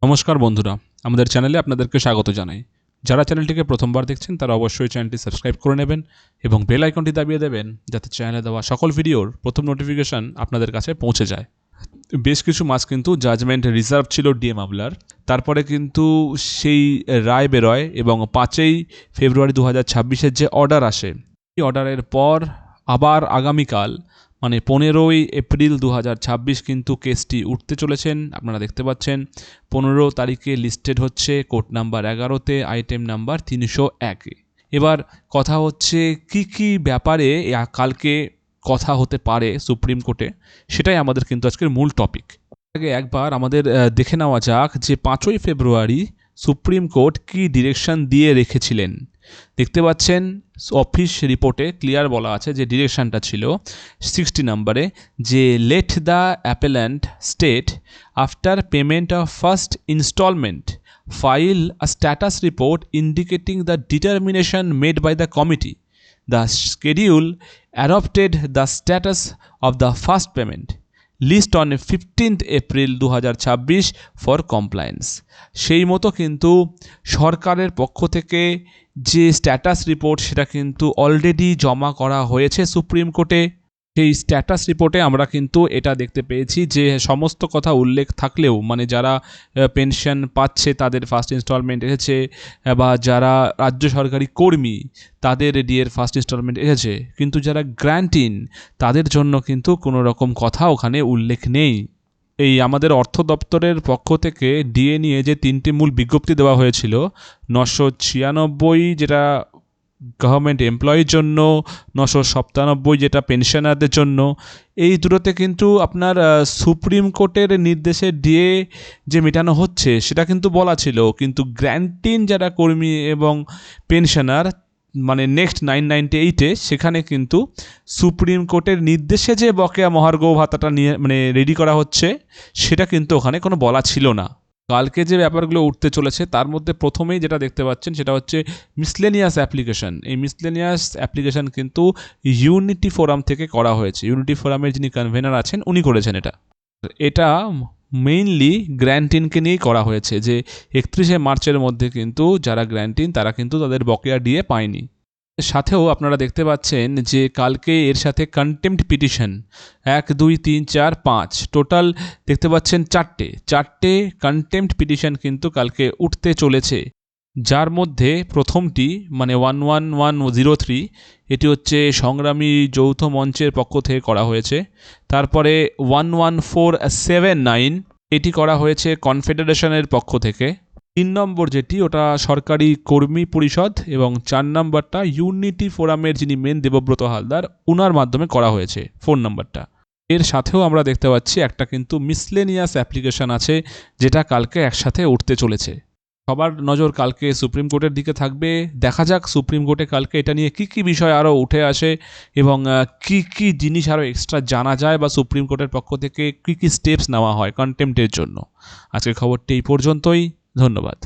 নমস্কার বন্ধুরা, আমাদের চ্যানেলে আপনাদেরকে স্বাগত জানাই। যারা চ্যানেলটিকে প্রথমবার দেখছেন তারা অবশ্যই চ্যানেলটি সাবস্ক্রাইব করে নেবেন এবং বেল আইকনটি দাবিয়ে দেবেন যাতে চ্যানেলে দেওয়া সকল ভিডিওর প্রথম নোটিফিকেশন আপনাদের কাছে পৌঁছে যায়। বেশ কিছু মাস কিন্তু জাজমেন্ট রিজার্ভ ছিল ডিএ মামলার, তারপরে কিন্তু সেই রায় বেরোয় এবং 5ই ফেব্রুয়ারি 2026-এর যে অর্ডার আসে, এই অর্ডারের পর আবার আগামীকাল মানে 15ই এপ্রিল 2026 কিন্তু কেসটি উঠতে চলেছেন। আপনারা দেখতে পাচ্ছেন 15 তারিখে লিস্টেড হচ্ছে কোর্ট নাম্বার 11-তে, আইটেম নাম্বার 301-এ। এবার কথা হচ্ছে কি ব্যাপারে কালকে কথা হতে পারে সুপ্রিম কোর্টে, সেটাই আমাদের কিন্তু আজকের মূল টপিক। আগে একবার আমাদের দেখে নেওয়া যাক যে 5ই ফেব্রুয়ারি সুপ্রিম কোর্ট কি ডিরেকশন দিয়ে রেখেছিলেন। দেখতে পাচ্ছেন অফিস রিপোর্টে ক্লিয়ার বলা আছে যে ডিরেকশনটা ছিল 60 নম্বরে, যে let the appellant state after payment of first instalment file a status report indicating the determination made by the committee. The schedule adopted the status of the first payment. List on 15th April 2026 for compliance. সেই মতো কিন্তু সরকারের পক্ষ থেকে যে status report সেটা কিন্তু already জমা করা হয়েছে সুপ্রিম কোর্টে। সেই স্ট্যাটাস রিপোর্টে আমরা কিন্তু এটা দেখতে পেয়েছি যে সমস্ত কথা উল্লেখ থাকলেও মানে যারা পেনশন পাচ্ছে তাদের ফার্স্ট ইনস্টলমেন্ট এসেছে, বা যারা রাজ্য সরকারি কর্মী তাদের ডিএর ফার্স্ট ইনস্টলমেন্ট এসেছে, কিন্তু যারা গ্র্যান্টিন তাদের জন্য কিন্তু কোনো রকম কথা ওখানে উল্লেখ নেই। এই আমাদের অর্থ দপ্তরের পক্ষ থেকে ডিএ নিয়ে যে 3টি মূল বিজ্ঞপ্তি দেওয়া হয়েছিল, 996 যেটা গভর্নমেন্ট এমপ্লয়ির জন্য, 997 যেটা পেনশনারদের জন্য, এই দুটোতে কিন্তু আপনার সুপ্রিম কোর্টের নির্দেশে ডিএ যে মেটানো হচ্ছে সেটা কিন্তু বলা ছিল, কিন্তু গ্র্যান্টিন যারা কর্মী এবং পেনশনার মানে নেক্সট 998-এ সেখানে কিন্তু সুপ্রিম কোর্টের নির্দেশে যে বকেয়া মহার্ঘ ভাতাটা নিয়ে মানে রেডি করা হচ্ছে সেটা কিন্তু ওখানে কোনো বলা ছিল না। কালকে যে ব্যাপারগুলো উঠতে চলেছে তার মধ্যে প্রথমেই যেটা দেখতে পাচ্ছেন সেটা হচ্ছে মিসলেনিয়াস অ্যাপ্লিকেশন। এই মিসলেনিয়াস অ্যাপ্লিকেশন কিন্তু ইউনিটি ফোরাম থেকে করা হয়েছে। ইউনিটি ফোরামের যিনি কনভেনার আছেন উনি করেছেন এটা মেইনলি গ্র্যান্টিনকে নিয়েই করা হয়েছে, যে 31শে মার্চের মধ্যে কিন্তু যারা গ্র্যান্টিন তারা কিন্তু তাদের বকেয়া ডিএ পায়নি। সাথেও আপনারা দেখতে পাচ্ছেন যে কালকে এর সাথে কন্টেম্পট পিটিশন 1, 2, 3, 4, 5 টোটাল দেখতে পাচ্ছেন চারটে কন্টেম্পট পিটিশন কিন্তু কালকে উঠতে চলেছে, যার মধ্যে প্রথমটি মানে 11103 এটি হচ্ছে সংগ্রামী যৌথ মঞ্চের পক্ষ থেকে করা হয়েছে। তারপরে 11479 এটি করা হয়েছে কনফেডারেশনের পক্ষ থেকে। 3 নম্বর যেটি ওটা সরকারি কর্মী পরিষদ, এবং 4 নম্বরটা ইউনিটি ফোরামের যিনি মেন দেবব্রত হালদার ওনার মাধ্যমে করা হয়েছে 4 নম্বরটা। এর সাথেও আমরা দেখতে পাচ্ছি একটা কিন্তু মিসলেনিয়াস অ্যাপ্লিকেশন আছে যেটা কালকে একসাথে উঠতে চলেছে। সবার নজর কালকে সুপ্রিম কোর্টের দিকে থাকবে। দেখা যাক সুপ্রিম কোর্টে কালকে এটা নিয়ে কী বিষয় আরও উঠে আসে এবং কী জিনিস আরও এক্সট্রা জানা যায়, বা সুপ্রিম কোর্টের পক্ষ থেকে কী স্টেপস নেওয়া হয় কন্টেম্পটের জন্য। আজকের খবরটি এই পর্যন্তই। ধন্যবাদ।